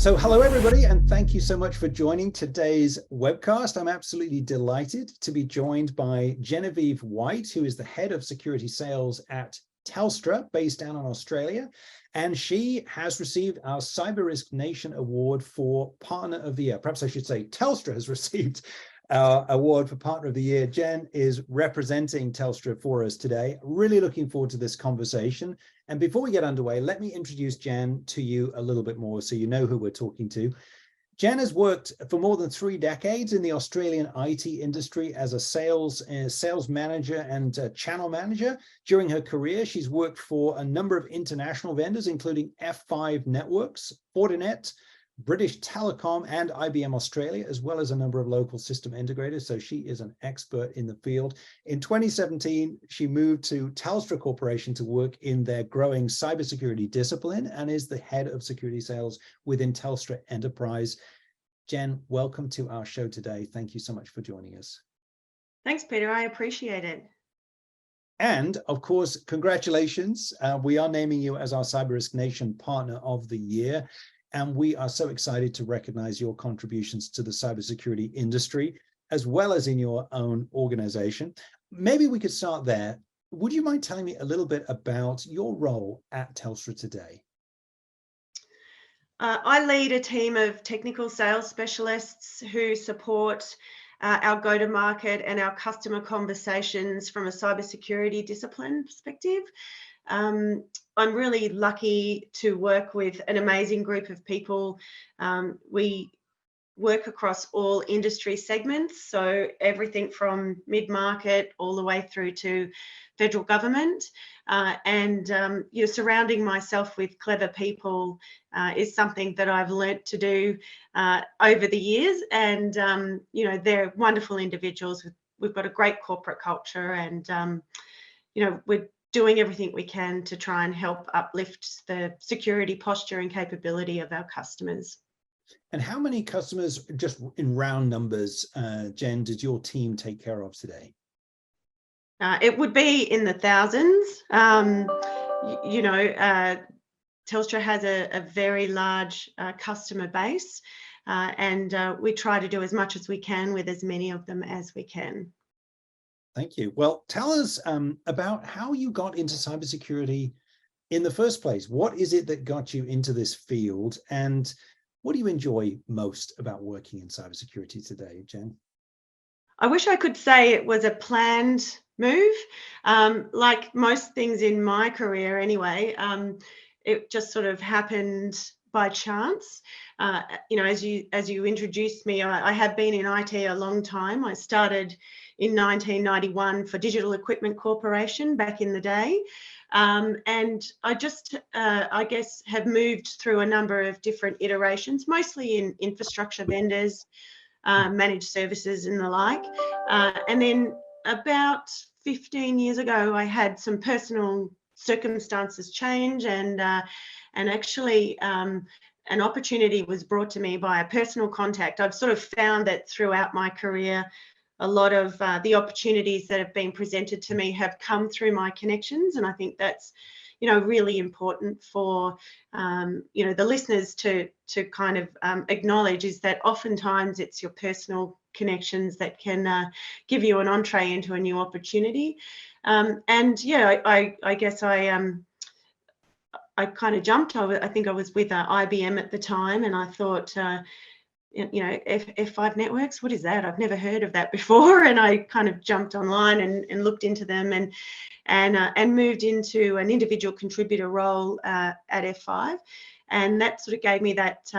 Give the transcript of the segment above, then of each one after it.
So hello, everybody, and thank you so much for joining today's webcast. I'm absolutely delighted to be joined by Genevieve White, who is the head of security sales at Telstra, based down in Australia. And she has received our Cyber Risk Nation Award for Partner of the Year. Perhaps I should say Telstra has received our award for Partner of the Year. Jen is representing Telstra for us today. Really looking forward to this conversation. And before we get underway, let me introduce Jen to you a little bit more so you know who we're talking to. Jen has worked for more than 3 decades in the Australian IT industry as a sales manager and channel manager. During her career, she's worked for a number of international vendors, including F5 Networks, Fortinet, British Telecom, and IBM Australia, as well as a number of local system integrators. So she is an expert in the field. In 2017, she moved to Telstra Corporation to work in their growing cybersecurity discipline and is the head of security sales within Telstra Enterprise. Jen, welcome to our show today. Thank you so much for joining us. Thanks, Peter. I appreciate it. And of course, congratulations. We are naming you as our Cyber Risk Nation Partner of the Year. And we are so excited to recognize your contributions to the cybersecurity industry, as well as in your own organization. Maybe we could start there. Would you mind telling me a little bit about your role at Telstra today? I lead a team of technical sales specialists who support our go-to-market and our customer conversations from a cybersecurity discipline perspective. I'm really lucky to work with an amazing group of people. We work across all industry segments, so everything from mid-market all the way through to federal government. Surrounding myself with clever people is something that I've learnt to do over the years. And, they're wonderful individuals. We've got a great corporate culture, and, we're doing everything we can to try and help uplift the security posture and capability of our customers. And how many customers, just in round numbers, Jen, did your team take care of today? It would be in the thousands. Telstra has a very large customer base, and we try to do as much as we can with as many of them as we can. Thank you. Well, tell us about how you got into cybersecurity in the first place. What is it that got you into this field, and what do you enjoy most about working in cybersecurity today, Jen? I wish I could say it was a planned move. Like most things in my career anyway, it just sort of happened by chance. As you introduced me, I have been in IT a long time. I started in 1991 for Digital Equipment Corporation back in the day. And I just, I guess, have moved through a number of different iterations, mostly in infrastructure vendors, managed services and the like. And then about 15 years ago, I had some personal circumstances change, and actually an opportunity was brought to me by a personal contact. I've sort of found that throughout my career, a lot of the opportunities that have been presented to me have come through my connections, and I think that's, really important for, the listeners to kind of acknowledge, is that oftentimes it's your personal connections that can give you an entree into a new opportunity. I guess I kind of jumped. I think I was with IBM at the time, and I thought, F5 Networks, what is that? I've never heard of that before. And I kind of jumped online and looked into them, and moved into an individual contributor role at F5. And that sort of gave me that,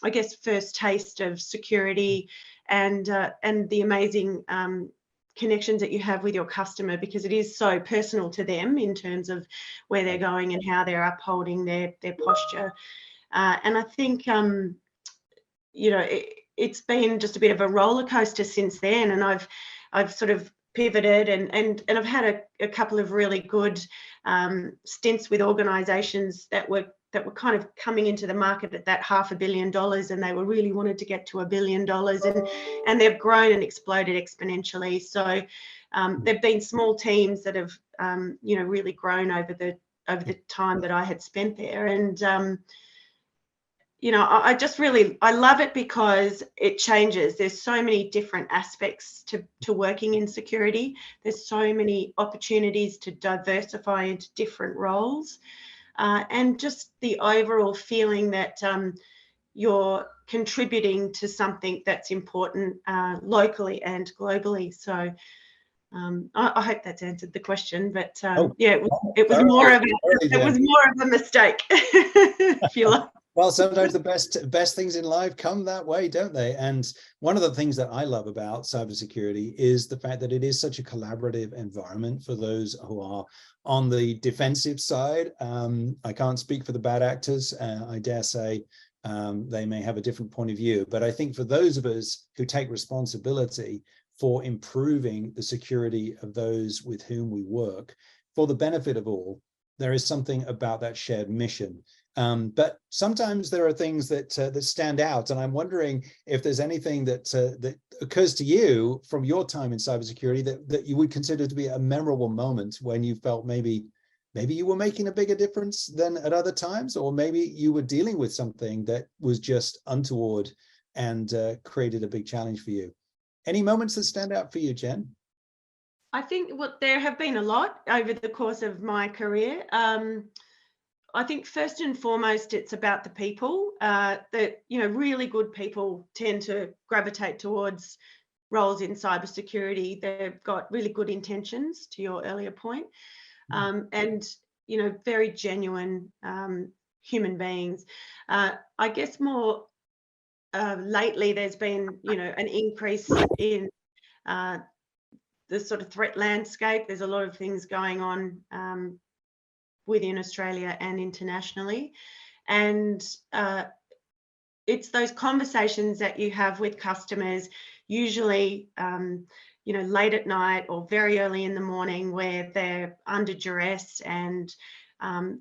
I guess, first taste of security and the amazing connections that you have with your customer, because it is so personal to them in terms of where they're going and how they're upholding their posture. And I think, it's been just a bit of a roller coaster since then, and I've sort of pivoted and I've had a couple of really good stints with organisations that were kind of coming into the market at that $500 million, and they were really wanted to get to $1 billion, and they've grown and exploded exponentially. So there've been small teams that have really grown over the time that I had spent there, and I just really, I love it because it changes. There's so many different aspects to working in security. There's so many opportunities to diversify into different roles, and just the overall feeling that you're contributing to something that's important locally and globally. So I hope that's answered the question, but yeah, it was more of a mistake, if you like. Well, sometimes the best things in life come that way, don't they? And one of the things that I love about cybersecurity is the fact that it is such a collaborative environment for those who are on the defensive side. I can't speak for the bad actors. I dare say they may have a different point of view. But I think for those of us who take responsibility for improving the security of those with whom we work, for the benefit of all, there is something about that shared mission. But sometimes there are things that stand out, and I'm wondering if there's anything that occurs to you from your time in cybersecurity that you would consider to be a memorable moment when you felt maybe you were making a bigger difference than at other times, or maybe you were dealing with something that was just untoward and created a big challenge for you. Any moments that stand out for you, Jen? I think there have been a lot over the course of my career. I think first and foremost, it's about the people. That really good people tend to gravitate towards roles in cybersecurity. They've got really good intentions, to your earlier point, and very genuine human beings. I guess more lately, there's been an increase in the sort of threat landscape. There's a lot of things going on within Australia and internationally. And it's those conversations that you have with customers, usually, late at night or very early in the morning, where they're under duress and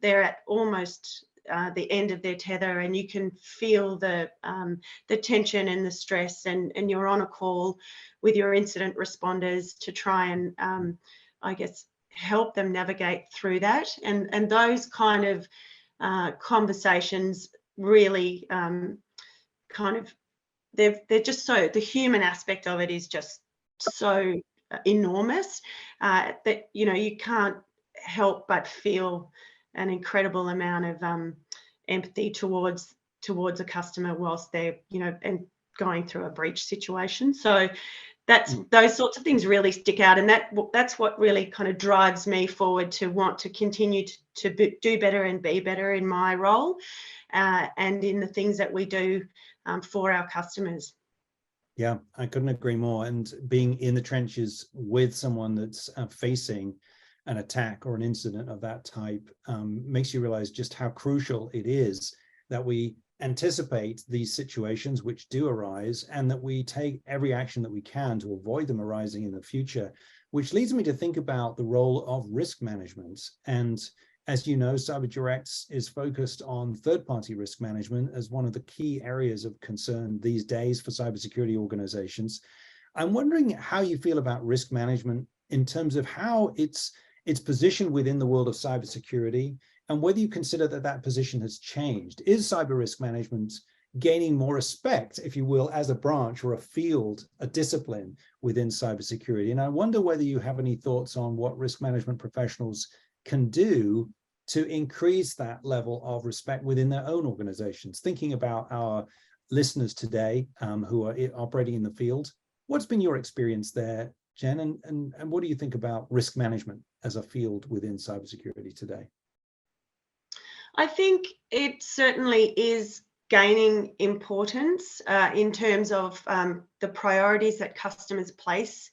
they're at almost the end of their tether, and you can feel the tension and the stress, and you're on a call with your incident responders to try and, I guess, help them navigate through that. And those kind of conversations really they're just so, the human aspect of it is just so enormous that you can't help but feel an incredible amount of empathy towards a customer whilst they're and going through a breach situation. So that's those sorts of things really stick out, and that's what really kind of drives me forward to want to continue to do better and be better in my role and in the things that we do for our customers. Yeah, I couldn't agree more. And being in the trenches with someone that's facing an attack or an incident of that type makes you realize just how crucial it is that we anticipate these situations which do arise, and that we take every action that we can to avoid them arising in the future, which leads me to think about the role of risk management. And as you know, CyberDirect is focused on third-party risk management as one of the key areas of concern these days for cybersecurity organizations. I'm wondering how you feel about risk management in terms of how it's positioned within the world of cybersecurity, and whether you consider that position has changed. Is cyber risk management gaining more respect, if you will, as a branch or a field, a discipline within cybersecurity? And I wonder whether you have any thoughts on what risk management professionals can do to increase that level of respect within their own organizations. Thinking about our listeners today who are operating in the field, what's been your experience there, Jen? And what do you think about risk management as a field within cybersecurity today? I think it certainly is gaining importance in terms of the priorities that customers place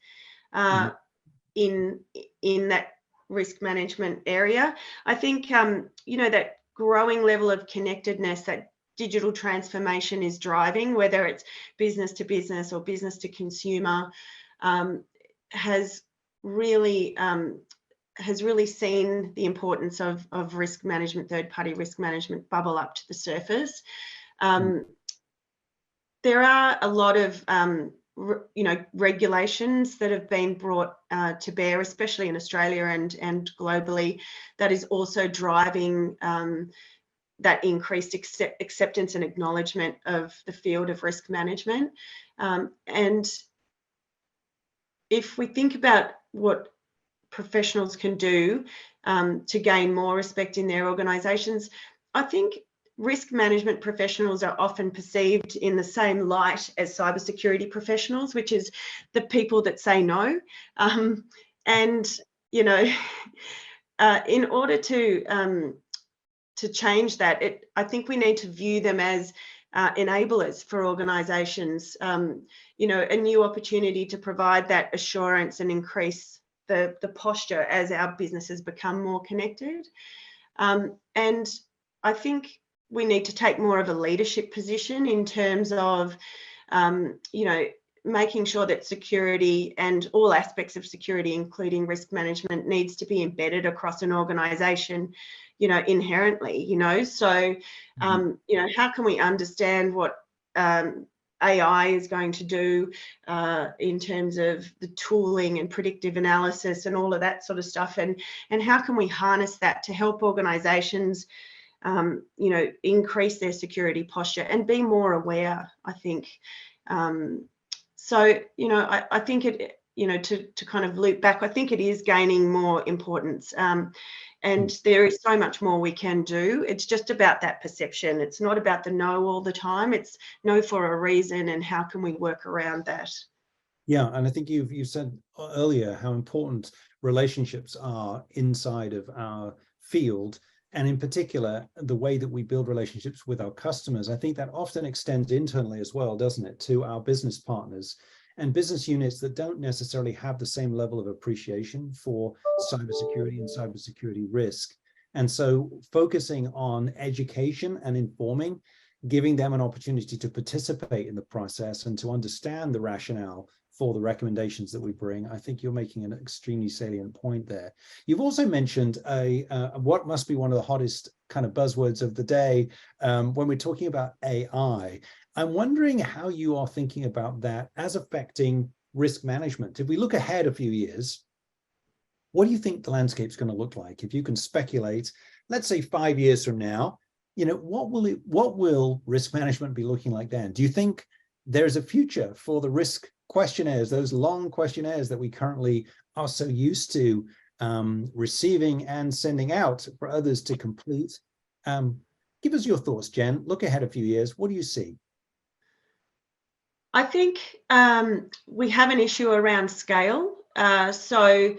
in that risk management area. I think that growing level of connectedness that digital transformation is driving, whether it's business to business or business to consumer, has really seen the importance of risk management, third-party risk management, bubble up to the surface. There are a lot of regulations that have been brought to bear, especially in Australia and globally, that is also driving that increased acceptance and acknowledgement of the field of risk management. And if we think about what professionals can do to gain more respect in their organisations, I think risk management professionals are often perceived in the same light as cybersecurity professionals, which is the people that say no. And, you know, in order to change that, I think we need to view them as enablers for organisations, you know, a new opportunity to provide that assurance and increase the posture as our businesses become more connected. And I think we need to take more of a leadership position in terms of, you know, making sure that security and all aspects of security, including risk management, needs to be embedded across an organisation, you know, inherently, you know. So, you know, how can we understand what AI is going to do in terms of the tooling and predictive analysis and all of that sort of stuff, and how can we harness that to help organisations, you know, increase their security posture and be more aware, I think. So, you know, I think it, you know, to kind of loop back, I think it is gaining more importance. And there is so much more we can do. It's just about that perception. It's not about the no all the time. It's no for a reason, and how can we work around that? Yeah, and I think you said earlier how important relationships are inside of our field, and in particular, the way that we build relationships with our customers. I think that often extends internally as well, doesn't it, to our business partners and business units that don't necessarily have the same level of appreciation for cybersecurity and cybersecurity risk. And so focusing on education and informing, giving them an opportunity to participate in the process and to understand the rationale for the recommendations that we bring, I think you're making an extremely salient point there. You've also mentioned what must be one of the hottest kind of buzzwords of the day when we're talking about AI. I'm wondering how you are thinking about that as affecting risk management. If we look ahead a few years, what do you think the landscape's going to look like? If you can speculate, let's say 5 years from now, you know, what will risk management be looking like then? Do you think there's a future for the risk questionnaires, those long questionnaires that we currently are so used to receiving and sending out for others to complete? Give us your thoughts, Jen. Look ahead a few years. What do you see? I think we have an issue around scale. So,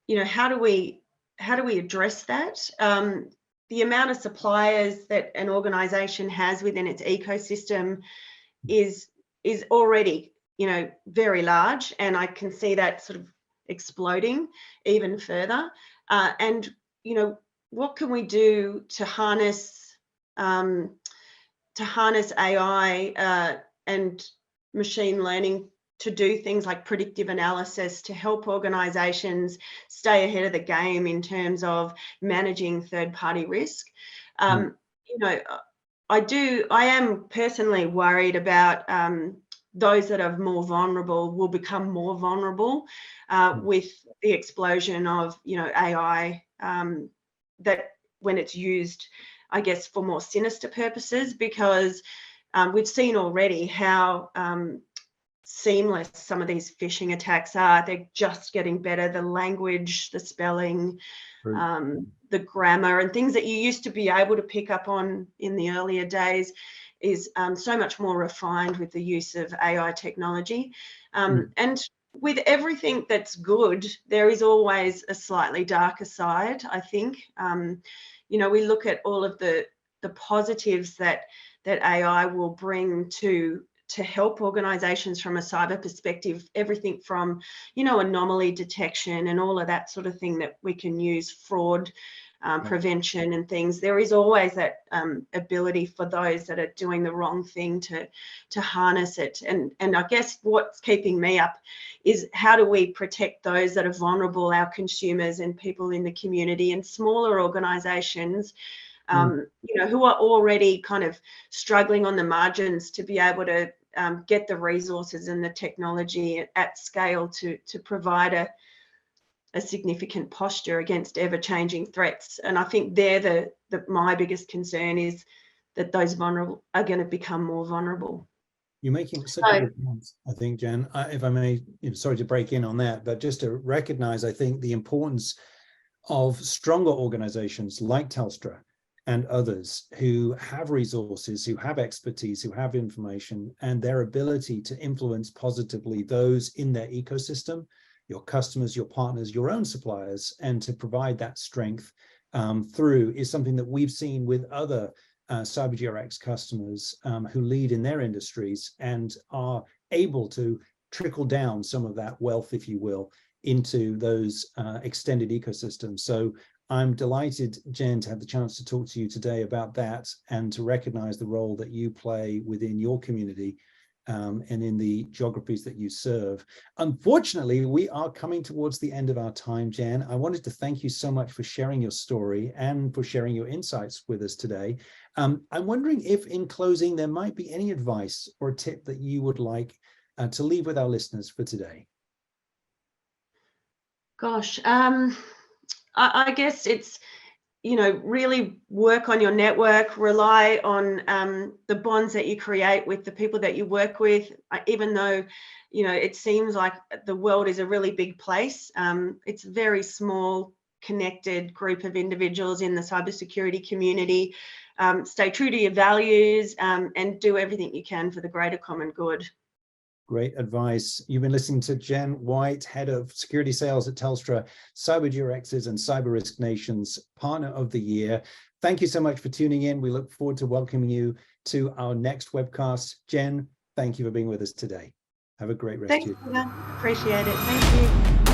you know, how do we address that? The amount of suppliers that an organisation has within its ecosystem is already, you know, very large, and I can see that sort of exploding even further. And you know, what can we do to harness AI and machine learning to do things like predictive analysis to help organisations stay ahead of the game in terms of managing third-party risk? You know, I am personally worried about those that are more vulnerable will become more vulnerable with the explosion of, you know, AI, that when it's used, I guess, for more sinister purposes, because we've seen already how seamless some of these phishing attacks are. They're just getting better. The language, the spelling, the grammar, and things that you used to be able to pick up on in the earlier days is so much more refined with the use of AI technology. And with everything that's good, there is always a slightly darker side, I think. You know, we look at all of the positives that AI will bring to help organisations from a cyber perspective, everything from, you know, anomaly detection and all of that sort of thing that we can use, fraud prevention and things. There is always that ability for those that are doing the wrong thing to harness it. And I guess what's keeping me up is how do we protect those that are vulnerable, our consumers and people in the community and smaller organisations, you know, who are already kind of struggling on the margins to be able to get the resources and the technology at scale to provide a significant posture against ever-changing threats. And I think they're my biggest concern is that those vulnerable are going to become more vulnerable. You're making such a good point, I think, Jen. If I may, sorry to break in on that, but just to recognize, I think, the importance of stronger organizations like Telstra and others who have resources, who have expertise, who have information, and their ability to influence positively those in their ecosystem, your customers, your partners, your own suppliers, and to provide that strength through is something that we've seen with other CyberGRX customers who lead in their industries and are able to trickle down some of that wealth, if you will, into those extended ecosystems. So I'm delighted, Jen, to have the chance to talk to you today about that and to recognize the role that you play within your community and in the geographies that you serve. Unfortunately, we are coming towards the end of our time, Jen. I wanted to thank you so much for sharing your story and for sharing your insights with us today. I'm wondering if, in closing, there might be any advice or tip that you would like to leave with our listeners for today. Gosh, I guess it's, really work on your network, rely on the bonds that you create with the people that you work with, even though, it seems like the world is a really big place. It's a very small, connected group of individuals in the cybersecurity community. Stay true to your values and do everything you can for the greater common good. Great advice. You've been listening to Jen White, Head of Security Sales at Telstra, CyberGRX's and Cyber Risk Nation's Partner of the Year. Thank you so much for tuning in. We look forward to welcoming you to our next webcast. Jen, thank you for being with us today. Have a great rest of your day. Thanks, Appreciate it. Thank you.